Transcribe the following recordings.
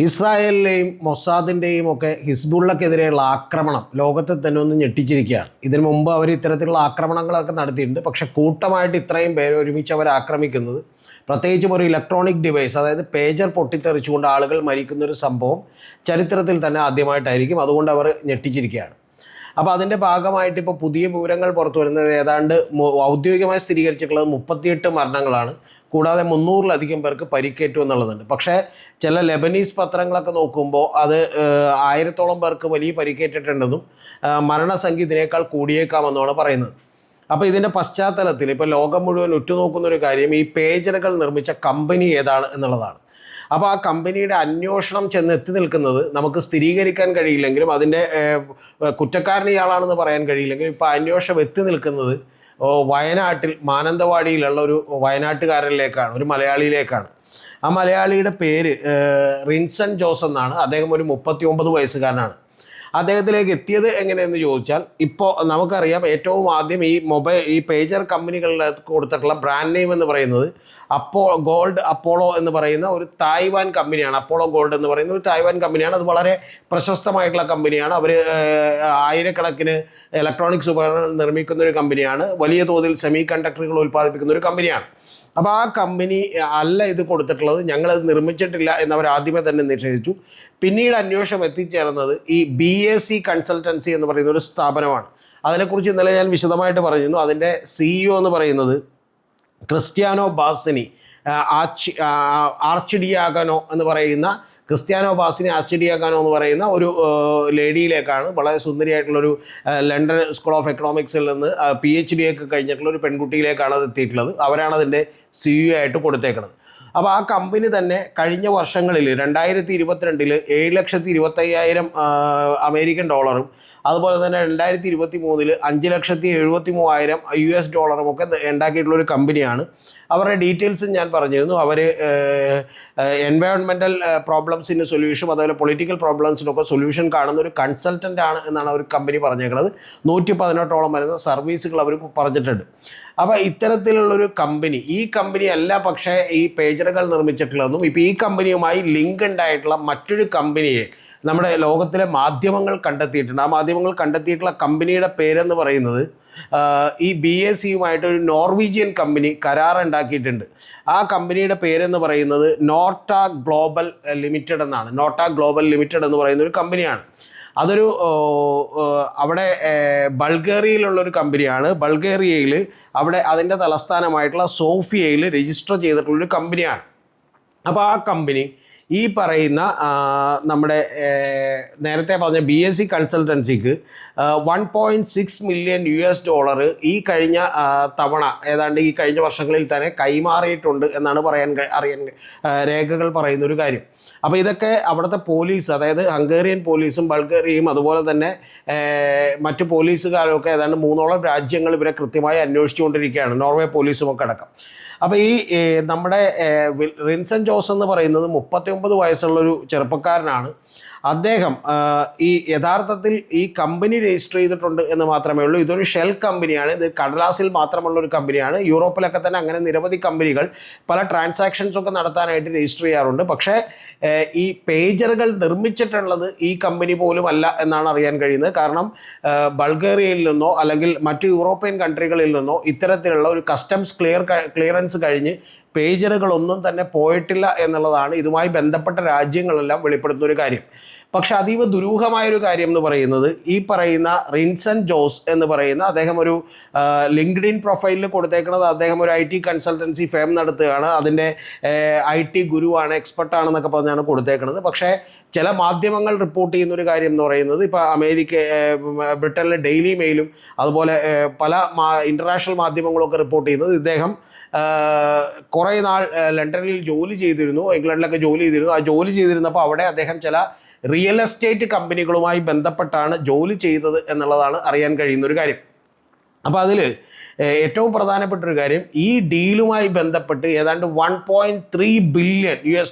ഇസ്രായേലിലെയും മൊസാദിൻ്റെയും ഒക്കെ ഹിസ്ബുള്ളക്കെതിരെയുള്ള ആക്രമണം ലോകത്തെ തന്നെ ഒന്ന് ഞെട്ടിച്ചിരിക്കുകയാണ്. ഇതിനു മുമ്പ് അവർ ഇത്തരത്തിലുള്ള ആക്രമണങ്ങളൊക്കെ നടത്തിയിട്ടുണ്ട്. പക്ഷേ കൂട്ടമായിട്ട് ഇത്രയും പേര് ഒരുമിച്ച് അവർ ആക്രമിക്കുന്നത്, പ്രത്യേകിച്ചും ഒരു ഇലക്ട്രോണിക് ഡിവൈസ്, അതായത് പേജർ പൊട്ടിത്തെറിച്ചുകൊണ്ട് ആളുകൾ മരിക്കുന്നൊരു സംഭവം ചരിത്രത്തിൽ തന്നെ ആദ്യമായിട്ടായിരിക്കും. അതുകൊണ്ട് അവർ ഞെട്ടിച്ചിരിക്കുകയാണ്. അപ്പോൾ അതിൻ്റെ ഭാഗമായിട്ട് ഇപ്പോൾ പുതിയ വിവരങ്ങൾ പുറത്തു വരുന്നത് ഏതാണ്ട് ഔദ്യോഗികമായി സ്ഥിരീകരിച്ചിട്ടുള്ളത് 38 മരണങ്ങളാണ്. കൂടാതെ 300-ലധികം പേർക്ക് പരിക്കേറ്റു എന്നുള്ളതുണ്ട്. പക്ഷേ ചില ലെബനീസ് പത്രങ്ങളൊക്കെ നോക്കുമ്പോൾ അത് 1000-ഓളം പേർക്ക് വലിയ പരിക്കേറ്റിട്ടുണ്ടെന്നും മരണസംഖ്യ ഇതിനേക്കാൾ കൂടിയേക്കാമെന്നാണ് പറയുന്നത്. അപ്പോൾ ഇതിൻ്റെ പശ്ചാത്തലത്തിൽ ഇപ്പോൾ ലോകം മുഴുവൻ ഉറ്റുനോക്കുന്നൊരു കാര്യം ഈ പേജറുകൾ നിർമ്മിച്ച കമ്പനി ഏതാണ് എന്നുള്ളതാണ്. അപ്പോൾ ആ കമ്പനിയുടെ അന്വേഷണം ചെന്ന് എത്തി നിൽക്കുന്നത് നമുക്ക് സ്ഥിരീകരിക്കാൻ കഴിയില്ലെങ്കിലും, അതിൻ്റെ കുറ്റക്കാരൻ ഇയാളാണെന്ന് പറയാൻ കഴിയില്ലെങ്കിലും, ഇപ്പോൾ അന്വേഷണം എത്തി നിൽക്കുന്നത് വയനാട്ടിൽ മാനന്തവാടിയിലുള്ള ഒരു വയനാട്ടുകാരനിലേക്കാണ്, ഒരു മലയാളിയിലേക്കാണ്. ആ മലയാളിയുടെ പേര് റിൻസൺ ജോസ് എന്നാണ്. അദ്ദേഹം ഒരു 39 വയസ്സുകാരനാണ്. അദ്ദേഹത്തിലേക്ക് എത്തിയത് എങ്ങനെയെന്ന് ചോദിച്ചാൽ, ഇപ്പോൾ നമുക്കറിയാം ഏറ്റവും ആദ്യം ഈ പേജർ കമ്പനികളിൽ കൊടുത്തിട്ടുള്ള ബ്രാൻഡ് നെയിം എന്ന് പറയുന്നത് അപ്പോളോ എന്ന് പറയുന്ന ഒരു തായ്വാൻ കമ്പനിയാണ്. അപ്പോളോ ഗോൾഡ് എന്ന് പറയുന്ന ഒരു തായ്വാൻ കമ്പനിയാണ്. അത് വളരെ പ്രശസ്തമായിട്ടുള്ള കമ്പനിയാണ്. അവർ ആയിരക്കണക്കിന് ഇലക്ട്രോണിക്സ് ഉപകരണങ്ങൾ നിർമ്മിക്കുന്ന ഒരു കമ്പനിയാണ്. വലിയ തോതിൽ സെമി കണ്ടക്ടറുകൾ ഉൽപ്പാദിപ്പിക്കുന്ന ഒരു കമ്പനിയാണ്. അപ്പോൾ ആ കമ്പനി അല്ല ഇത് കൊടുത്തിട്ടുള്ളത്, ഞങ്ങളത് നിർമ്മിച്ചിട്ടില്ല എന്നവർ ആദ്യമേ തന്നെ നിഷേധിച്ചു. പിന്നീട് അന്വേഷണം എത്തിച്ചേർന്നത് ഈ BAC കൺസൾട്ടൻസി എന്ന് പറയുന്ന ഒരു സ്ഥാപനമാണ്. അതിനെക്കുറിച്ച് ഇന്നലെ ഞാൻ വിശദമായിട്ട് പറഞ്ഞിരുന്നു. അതിൻ്റെ CEO എന്ന് പറയുന്നത് ക്രിസ്ത്യാനോ ബാസിനി ആർച്ചിഡിയാഗനോ എന്ന് പറയുന്ന ആർച്ചിഡിയാഗനോ എന്ന് പറയുന്ന ഒരു ലേഡിയിലേക്കാണ്. വളരെ സുന്ദരിയായിട്ടുള്ളൊരു ലണ്ടൻ സ്കൂൾ ഓഫ് എക്കണോമിക്സിൽ നിന്ന് PhD ഒക്കെ കഴിഞ്ഞിട്ടുള്ള ഒരു പെൺകുട്ടിയിലേക്കാണ് അത് എത്തിയിട്ടുള്ളത്. അവരാണ് അതിൻ്റെ CEO ആയിട്ട് കൊടുത്തേക്കുന്നത്. അപ്പോൾ ആ കമ്പനി തന്നെ കഴിഞ്ഞ വർഷങ്ങളിൽ 2022 $7,25,000 അമേരിക്കൻ ഡോളറും, അതുപോലെ തന്നെ 2023 $5,73,000 US ഒക്കെ ഉണ്ടാക്കിയിട്ടുള്ളൊരു കമ്പനിയാണ്. അവരുടെ ഡീറ്റെയിൽസും ഞാൻ പറഞ്ഞിരുന്നു. അവർ എൻവയോൺമെൻറ്റൽ പ്രോബ്ലംസിന് സൊല്യൂഷൻ, അതുപോലെ പൊളിറ്റിക്കൽ പ്രോബ്ലംസിനൊക്കെ സൊല്യൂഷൻ കാണുന്ന ഒരു കൺസൾട്ടൻ്റ് ആണ് എന്നാണ് അവർ കമ്പനി പറഞ്ഞേക്കുന്നത്. 118ഓളം വരുന്ന സർവീസുകൾ അവർ പറഞ്ഞിട്ടുണ്ട്. അപ്പോൾ ഇത്തരത്തിലുള്ളൊരു കമ്പനി, ഈ കമ്പനി അല്ല പക്ഷേ ഈ പേജറുകൾ നിർമ്മിച്ചിട്ടുള്ളതെന്നും, ഇപ്പോൾ ഈ കമ്പനിയുമായി ലിങ്ക് ഉണ്ടായിട്ടുള്ള മറ്റൊരു കമ്പനിയെ നമ്മുടെ ലോകത്തിലെ മാധ്യമങ്ങൾ കണ്ടെത്തിയിട്ടുണ്ട്. ആ മാധ്യമങ്ങൾ കണ്ടെത്തിയിട്ടുള്ള കമ്പനിയുടെ പേരെന്ന് പറയുന്നത് ഈ BACയുമായിട്ട് ഒരു നോർവീജിയൻ കമ്പനി കരാറുണ്ടാക്കിയിട്ടുണ്ട്. ആ കമ്പനിയുടെ പേരെന്ന് പറയുന്നത് നോർട്ട ഗ്ലോബൽ ലിമിറ്റഡ് എന്നാണ്. നോർട്ട ഗ്ലോബൽ ലിമിറ്റഡ് എന്ന് പറയുന്ന ഒരു കമ്പനിയാണ്. അതൊരു അവിടെ ബൾഗേറിയയിലുള്ളൊരു കമ്പനിയാണ്. ബൾഗേറിയയിൽ അവിടെ അതിൻ്റെ തലസ്ഥാനമായിട്ടുള്ള സോഫിയയിൽ രജിസ്റ്റർ ചെയ്തിട്ടുള്ളൊരു കമ്പനിയാണ്. അപ്പോൾ ആ കമ്പനി ഈ പറയുന്ന നമ്മുടെ നേരത്തെ പറഞ്ഞ BAC കൺസൾട്ടൻസിക്ക് $1.6 മില്യൺ ഈ കഴിഞ്ഞ തവണ, ഏതാണ്ട് ഈ കഴിഞ്ഞ വർഷങ്ങളിൽ തന്നെ കൈമാറിയിട്ടുണ്ട് എന്നാണ് അറിയാൻ രേഖകൾ പറയുന്നൊരു കാര്യം. അപ്പോൾ ഇതൊക്കെ അവിടുത്തെ പോലീസ്, അതായത് ഹംഗേറിയൻ പോലീസും ബൾഗേറിയയും അതുപോലെ തന്നെ മറ്റ് പോലീസുകാരൊക്കെ ഏതാണ്ട് 3ഓളം രാജ്യങ്ങൾ ഇവരെ കൃത്യമായി അന്വേഷിച്ചുകൊണ്ടിരിക്കുകയാണ്, നോർവേ പോലീസും ഒക്കെ അടക്കം. അപ്പോൾ ഈ നമ്മുടെ റിൻസൺ ജോസ് എന്ന് പറയുന്നത് 39 വയസ്സുള്ളൊരു ചെറുപ്പക്കാരനാണ്. അദ്ദേഹം ഈ യഥാർത്ഥത്തിൽ ഈ കമ്പനി രജിസ്റ്റർ ചെയ്തിട്ടുണ്ട് എന്ന് മാത്രമേ ഉള്ളൂ. ഇതൊരു ഷെൽ കമ്പനിയാണ്. ഇത് കടലാസിൽ മാത്രമുള്ളൊരു കമ്പനിയാണ്. യൂറോപ്പിലൊക്കെ തന്നെ അങ്ങനെ നിരവധി കമ്പനികൾ പല ട്രാൻസാക്ഷൻസൊക്കെ നടത്താനായിട്ട് രജിസ്റ്റർ ചെയ്യാറുണ്ട്. പക്ഷേ ഈ പേജറുകൾ നിർമ്മിച്ചിട്ടുള്ളത് ഈ കമ്പനി പോലും അല്ല എന്നാണ് അറിയാൻ കഴിയുന്നത്. കാരണം ബൾഗേറിയയിൽ നിന്നോ അല്ലെങ്കിൽ മറ്റ് യൂറോപ്യൻ കൺട്രികളിൽ നിന്നോ ഇത്തരത്തിലുള്ള ഒരു കസ്റ്റംസ് ക്ലിയറൻസ് കഴിഞ്ഞ് പേജറുകളൊന്നും തന്നെ പോയിട്ടില്ല എന്നുള്ളതാണ് ഇതുമായി ബന്ധപ്പെട്ട രാജ്യങ്ങളെല്ലാം വെളിപ്പെടുത്തുന്ന ഒരു കാര്യം. പക്ഷെ അതീവ ദുരൂഹമായൊരു കാര്യം എന്ന് പറയുന്നത്, ഈ പറയുന്ന റിൻസൺ ജോസ് എന്ന് പറയുന്ന അദ്ദേഹം ഒരു ലിങ്ക്ഡിൻ പ്രൊഫൈലിൽ കൊടുത്തേക്കുന്നത് അദ്ദേഹം ഒരു IT കൺസൾട്ടൻസി ഫേം നടത്തുകയാണ്, അതിൻ്റെ IT ഗുരുവാണ്, എക്സ്പെർട്ടാണെന്നൊക്കെ പറഞ്ഞാണ് കൊടുത്തേക്കുന്നത്. പക്ഷേ ചില മാധ്യമങ്ങൾ റിപ്പോർട്ട് ചെയ്യുന്നൊരു കാര്യം എന്ന് പറയുന്നത്, ഇപ്പോൾ ബ്രിട്ടനിലെ ഡെയിലി മെയിലും അതുപോലെ പല ഇൻ്റർനാഷണൽ മാധ്യമങ്ങളൊക്കെ റിപ്പോർട്ട് ചെയ്യുന്നത് ഇദ്ദേഹം കുറേ നാൾ ലണ്ടനിൽ ജോലി ചെയ്തിരുന്നു, ഇംഗ്ലണ്ടിലൊക്കെ ജോലി ചെയ്തിരുന്നു. ആ ജോലി ചെയ്തിരുന്നപ്പോൾ അവിടെ അദ്ദേഹം ചില റിയൽ എസ്റ്റേറ്റ് കമ്പനികളുമായി ബന്ധപ്പെട്ടാണ് ജോലി ചെയ്തത് എന്നുള്ളതാണ് അറിയാൻ കഴിയുന്നൊരു കാര്യം. അപ്പോൾ അതിൽ ഏറ്റവും പ്രധാനപ്പെട്ടൊരു കാര്യം, ഈ ഡീലുമായി ബന്ധപ്പെട്ട് ഏതാണ്ട് $1.3 ബില്യൺ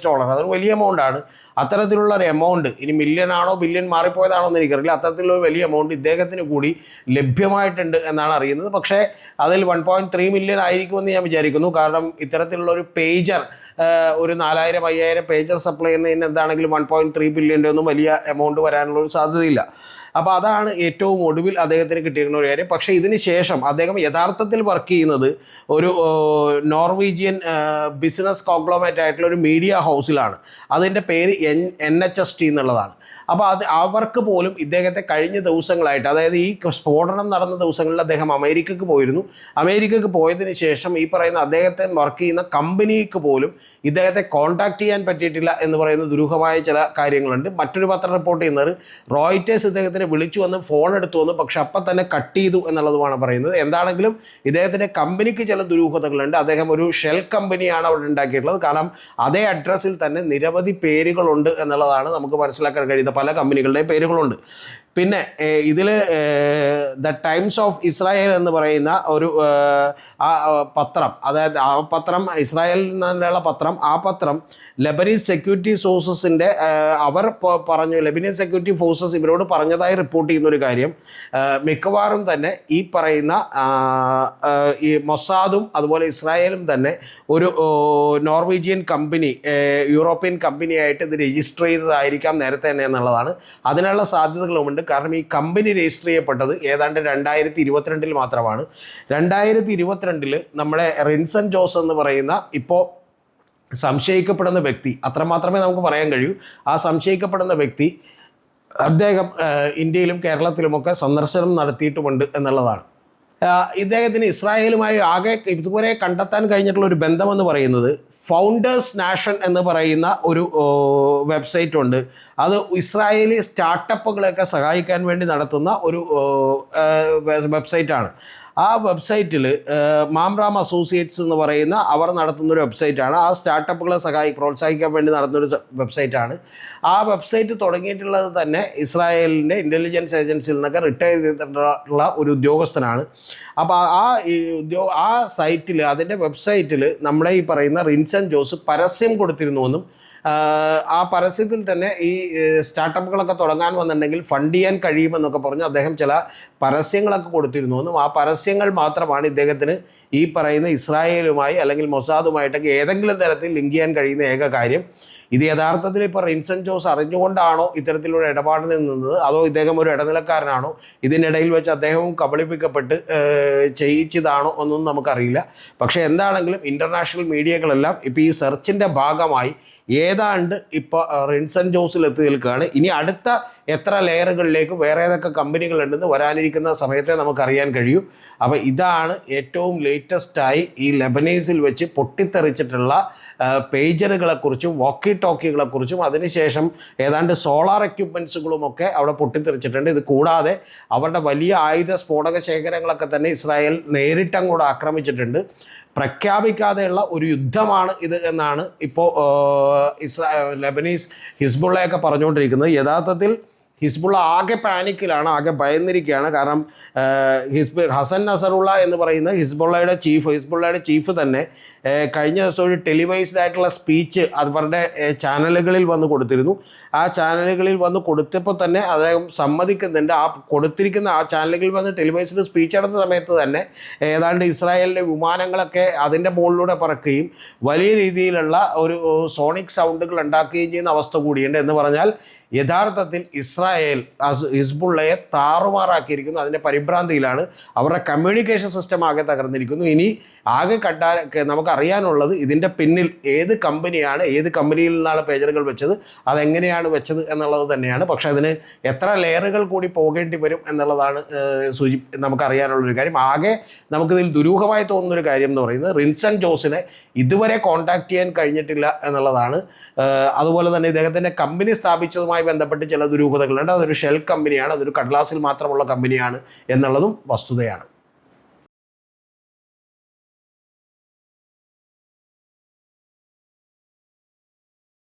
അതൊരു വലിയ എമൗണ്ടാണ്. അത്തരത്തിലുള്ള ഒരു എമൗണ്ട്, ഇനി മില്യൺ ആണോ ബില്യൺ മാറിപ്പോയതാണോ എന്ന് എനിക്കറിയില്ല, അത്തരത്തിലുള്ള ഒരു വലിയ എമൗണ്ട് ഇദ്ദേഹത്തിന് കൂടി ലഭ്യമായിട്ടുണ്ട് എന്നാണ് അറിയുന്നത്. പക്ഷേ അതിൽ 1.3 മില്യൺ ആയിരിക്കുമെന്ന് ഞാൻ വിചാരിക്കുന്നു. കാരണം ഇത്തരത്തിലുള്ള ഒരു പേജർ ഒരു 4000-5000 പേജർ സപ്ലൈ ചെയ്യുന്നതിന് എന്താണെങ്കിലും 1.3 ബില്യൻ്റെ ഒന്നും വലിയ എമൗണ്ട് വരാനുള്ള ഒരു സാധ്യതയില്ല. അപ്പോൾ അതാണ് ഏറ്റവും ഒടുവിൽ അദ്ദേഹത്തിന് കിട്ടിയിരുന്ന ഒരു കാര്യം. പക്ഷേ ഇതിന് ശേഷം അദ്ദേഹം യഥാർത്ഥത്തിൽ വർക്ക് ചെയ്യുന്നത് ഒരു നോർവീജിയൻ ബിസിനസ് കോൺഗ്ലോമറേറ്റ് ആയിട്ടുള്ള ഒരു മീഡിയ ഹൗസിലാണ്. അതിൻ്റെ പേര് NHST എന്നുള്ളതാണ്. അപ്പോൾ അവർക്ക് പോലും ഇദ്ദേഹത്തെ കഴിഞ്ഞ ദിവസങ്ങളായിട്ട്, അതായത് ഈ സ്ഫോടനം നടന്ന ദിവസങ്ങളിൽ അദ്ദേഹം അമേരിക്കക്ക് പോയിരുന്നു. അമേരിക്കക്ക് പോയതിന് ശേഷം ഈ പറയുന്ന അദ്ദേഹത്തെ വർക്ക് ചെയ്യുന്ന കമ്പനിക്ക് പോലും ഇദ്ദേഹത്തെ കോൺടാക്ട് ചെയ്യാൻ പറ്റിയിട്ടില്ല എന്ന് പറയുന്ന ദുരൂഹമായ ചില കാര്യങ്ങളുണ്ട്. മറ്റൊരു പത്രം റിപ്പോർട്ട് ചെയ്യുന്നത് റോയിറ്റേഴ്സ് ഇദ്ദേഹത്തിനെ വിളിച്ചു വന്ന് ഫോൺ എടുത്തു വന്നു, പക്ഷെ അപ്പം തന്നെ കട്ട് ചെയ്തു എന്നുള്ളതുമാണ് പറയുന്നത്. എന്താണെങ്കിലും ഇദ്ദേഹത്തിൻ്റെ കമ്പനിക്ക് ചില ദുരൂഹതകളുണ്ട്. അദ്ദേഹം ഒരു ഷെൽ കമ്പനിയാണ് അവിടെ ഉണ്ടാക്കിയിട്ടുള്ളത്. കാരണം അതേ അഡ്രസ്സിൽ തന്നെ നിരവധി പേരുകളുണ്ട് എന്നുള്ളതാണ് നമുക്ക് മനസ്സിലാക്കാൻ കഴിയുന്ന. പല കമ്പനികളുടെയും പേരുകളുണ്ട്. പിന്നെ ഇതിൽ ദ ടൈംസ് ഓഫ് ഇസ്രായേൽ എന്ന് പറയുന്ന ഒരു പത്രം, അതായത് ആ പത്രം ഇസ്രായേലിൽ നിന്നുള്ള പത്രം, ആ പത്രം ലെബനീസ് സെക്യൂരിറ്റി സോഴ്സസിൻ്റെ അവർ പറഞ്ഞു, ലെബനീസ് സെക്യൂരിറ്റി ഫോഴ്സസ് ഇവരോട് പറഞ്ഞതായി റിപ്പോർട്ട് ചെയ്യുന്നൊരു കാര്യം, മിക്കവാറും തന്നെ ഈ പറയുന്ന ഈ മൊസാദും അതുപോലെ ഇസ്രായേലും തന്നെ ഒരു നോർവീജിയൻ കമ്പനി, യൂറോപ്യൻ കമ്പനിയായിട്ട് ഇത് രജിസ്റ്റർ ചെയ്തതായിരിക്കാം നേരത്തെ തന്നെ എന്നുള്ളതാണ്. അതിനുള്ള സാധ്യതകളുമുണ്ട്. കാരണം ഈ കമ്പനി രജിസ്റ്റർ ചെയ്യപ്പെട്ടത് ഏതാണ്ട് 2022 മാത്രമാണ്. 2022 നമ്മുടെ റിൻസൺ ജോസ് എന്ന് പറയുന്ന ഇപ്പോൾ സംശയിക്കപ്പെടുന്ന വ്യക്തി, അത്രമാത്രമേ നമുക്ക് പറയാൻ കഴിയൂ, ആ സംശയിക്കപ്പെടുന്ന വ്യക്തി അദ്ദേഹം ഇന്ത്യയിലും കേരളത്തിലുമൊക്കെ സന്ദർശനം നടത്തിയിട്ടുമുണ്ട് എന്നുള്ളതാണ്. ഇദ്ദേഹത്തിന് ഇസ്രായേലുമായി ആകെ ഇതുവരെ കണ്ടെത്താൻ കഴിഞ്ഞിട്ടുള്ള ഒരു ബന്ധമെന്ന് പറയുന്നത് ഫൗണ്ടേഴ്സ് നാഷൻ എന്ന് പറയുന്ന ഒരു വെബ്സൈറ്റ് ഉണ്ട്. അത് ഇസ്രായേലി സ്റ്റാർട്ടപ്പുകളെയൊക്കെ സഹായിക്കാൻ വേണ്ടി നടത്തുന്ന ഒരു വെബ്സൈറ്റാണ്. ആ വെബ്സൈറ്റിൽ മാംറാം അസോസിയേറ്റ്സ് എന്ന് പറയുന്ന അവർ നടത്തുന്നൊരു വെബ്സൈറ്റാണ്. ആ സ്റ്റാർട്ടപ്പുകളെ പ്രോത്സാഹിക്കാൻ വേണ്ടി നടത്തുന്നൊരു വെബ്സൈറ്റാണ്. ആ വെബ്സൈറ്റ് തുടങ്ങിയിട്ടുള്ളത് തന്നെ ഇസ്രായേലിൻ്റെ ഇൻ്റലിജൻസ് ഏജൻസിയിൽ നിന്നൊക്കെ റിട്ടയർ ചെയ്തിട്ടുള്ള ഒരു ഉദ്യോഗസ്ഥനാണ്. അപ്പോൾ ആ സൈറ്റിൽ, അതിൻ്റെ വെബ്സൈറ്റിൽ നമ്മുടെ ഈ പറയുന്ന റിൻസൺ ജോസ് പരസ്യം കൊടുത്തിരുന്നുവെന്നും ആ പരസ്യത്തിൽ തന്നെ ഈ സ്റ്റാർട്ടപ്പുകളൊക്കെ തുടങ്ങാൻ വന്നിട്ടുണ്ടെങ്കിൽ ഫണ്ട് ചെയ്യാൻ കഴിയുമെന്നൊക്കെ പറഞ്ഞ് അദ്ദേഹം ചില പരസ്യങ്ങളൊക്കെ കൊടുത്തിരുന്നുവെന്നും ആ പരസ്യങ്ങൾ മാത്രമാണ് ഇദ്ദേഹത്തിന് ഈ പറയുന്ന ഇസ്രായേലുമായി അല്ലെങ്കിൽ മൊസാദുമായിട്ടൊക്കെ ഏതെങ്കിലും തരത്തിൽ ലിങ്ക് ചെയ്യാൻ കഴിയുന്ന ഏക കാര്യം. ഇത് യഥാർത്ഥത്തിൽ ഇപ്പോൾ റിൻസൺ ജോസ് അറിഞ്ഞുകൊണ്ടാണോ ഇത്തരത്തിലുള്ള ഇടപാടിൽ നിന്നത്, അതോ ഇദ്ദേഹം ഒരു ഇടനിലക്കാരനാണോ, ഇതിനിടയിൽ വെച്ച് അദ്ദേഹവും കബളിപ്പിക്കപ്പെട്ട് ചെയ്യിച്ചതാണോ ഒന്നും നമുക്കറിയില്ല. പക്ഷേ എന്താണെങ്കിലും ഇൻ്റർനാഷണൽ മീഡിയകളെല്ലാം ഇപ്പോൾ ഈ സെർച്ചിൻ്റെ ഭാഗമായി ഏതാണ്ട് ഇപ്പോൾ റിൻസൺ ജോസിൽ എത്തി നിൽക്കുകയാണ്. ഇനി അടുത്ത എത്ര ലെയറുകളിലേക്ക് വേറെ ഏതൊക്കെ കമ്പനികളുണ്ടെന്ന് വരാനിരിക്കുന്ന സമയത്തെ നമുക്കറിയാൻ കഴിയൂ. അപ്പോൾ ഇതാണ് ഏറ്റവും ലേറ്റസ്റ്റായി ഈ ലെബനീസിൽ വെച്ച് പൊട്ടിത്തെറിച്ചിട്ടുള്ള പേജറുകളെക്കുറിച്ചും വോക്കി ടോക്കികളെക്കുറിച്ചും അതിനുശേഷം ഏതാണ്ട് സോളാർ എക്യുപ്മെൻസുകളുമൊക്കെ അവിടെ പൊട്ടിത്തെറിച്ചിട്ടുണ്ട്. ഇത് കൂടാതെ അവരുടെ വലിയ ആയുധ സ്ഫോടക ശേഖരങ്ങളൊക്കെ തന്നെ ഇസ്രായേൽ നേരിട്ടങ്ങോട്ട് ആക്രമിച്ചിട്ടുണ്ട്. പ്രഖ്യാപിക്കാതെയുള്ള ഒരു യുദ്ധമാണ് ഇത് എന്നാണ് ഇപ്പോൾ ലെബനീസ് ഹിസ്ബുള്ളയൊക്കെ പറഞ്ഞുകൊണ്ടിരിക്കുന്നത്. യഥാർത്ഥത്തിൽ ഹിസ്ബുള്ള ആകെ പാനിക്കിലാണ്, ആകെ ഭയന്നിരിക്കുകയാണ്. കാരണം ഹസൻ നസറുള്ള എന്ന് പറയുന്ന ഹിസ്ബുള്ളയുടെ ചീഫ് തന്നെ കഴിഞ്ഞ ദിവസം ഒരു ടെലിവൈസ്ഡ് ആയിട്ടുള്ള സ്പീച്ച് അവരുടെ ചാനലുകളിൽ വന്ന് കൊടുത്തിരുന്നു. ആ ചാനലുകളിൽ വന്ന് കൊടുത്തപ്പോൾ തന്നെ അദ്ദേഹം സമ്മതിക്കുന്നുണ്ട്, ആ കൊടുത്തിരിക്കുന്ന ആ ചാനലുകളിൽ വന്ന് ടെലിവൈസ്ഡ് സ്പീച്ച് നടന്ന സമയത്ത് തന്നെ ഏതാണ്ട് ഇസ്രായേലിൻ്റെ വിമാനങ്ങളൊക്കെ അതിൻ്റെ മുകളിലൂടെ പറക്കുകയും വലിയ രീതിയിലുള്ള ഒരു സോണിക് സൗണ്ടുകൾ ഉണ്ടാക്കുകയും ചെയ്യുന്ന അവസ്ഥ കൂടിയുണ്ട്. എന്ന് പറഞ്ഞാൽ യഥാർത്ഥത്തിൽ ഇസ്രായേൽ ഹിസ്ബുള്ളയെ താറുമാറാക്കിയിരിക്കുന്നു. അതിൻ്റെ പരിഭ്രാന്തിയിലാണ്. അവരുടെ കമ്മ്യൂണിക്കേഷൻ സിസ്റ്റം ആകെ തകർന്നിരിക്കുന്നു. ഇനി ആകെ നമുക്കറിയാനുള്ളത് ഇതിൻ്റെ പിന്നിൽ ഏത് കമ്പനിയാണ്, ഏത് കമ്പനിയിൽ നിന്നാണ് പേജറുകൾ വെച്ചത്, അതെങ്ങനെയാണ് വെച്ചത് എന്നുള്ളത് തന്നെയാണ്. പക്ഷേ അതിന് എത്ര ലെയറുകൾ കൂടി പോകേണ്ടി വരും എന്നുള്ളതാണ് നമുക്കറിയാനുള്ളൊരു കാര്യം. ആകെ നമുക്കിതിൽ ദുരൂഹമായി തോന്നുന്നൊരു കാര്യം എന്ന് പറയുന്നത് റിൻസൺ ജോസിനെ ഇതുവരെ കോൺടാക്ട് ചെയ്യാൻ കഴിഞ്ഞിട്ടില്ല എന്നുള്ളതാണ്. അതുപോലെ തന്നെ ഇദ്ദേഹത്തിൻ്റെ കമ്പനി സ്ഥാപിച്ചതുമായി ബന്ധപ്പെട്ട് ചില ദുരൂഹതകളുണ്ട്. അതൊരു ഷെൽ കമ്പനിയാണ്, അതൊരു കടലാസിൽ മാത്രമുള്ള കമ്പനിയാണ് എന്നുള്ളതും വസ്തുതയാണ്.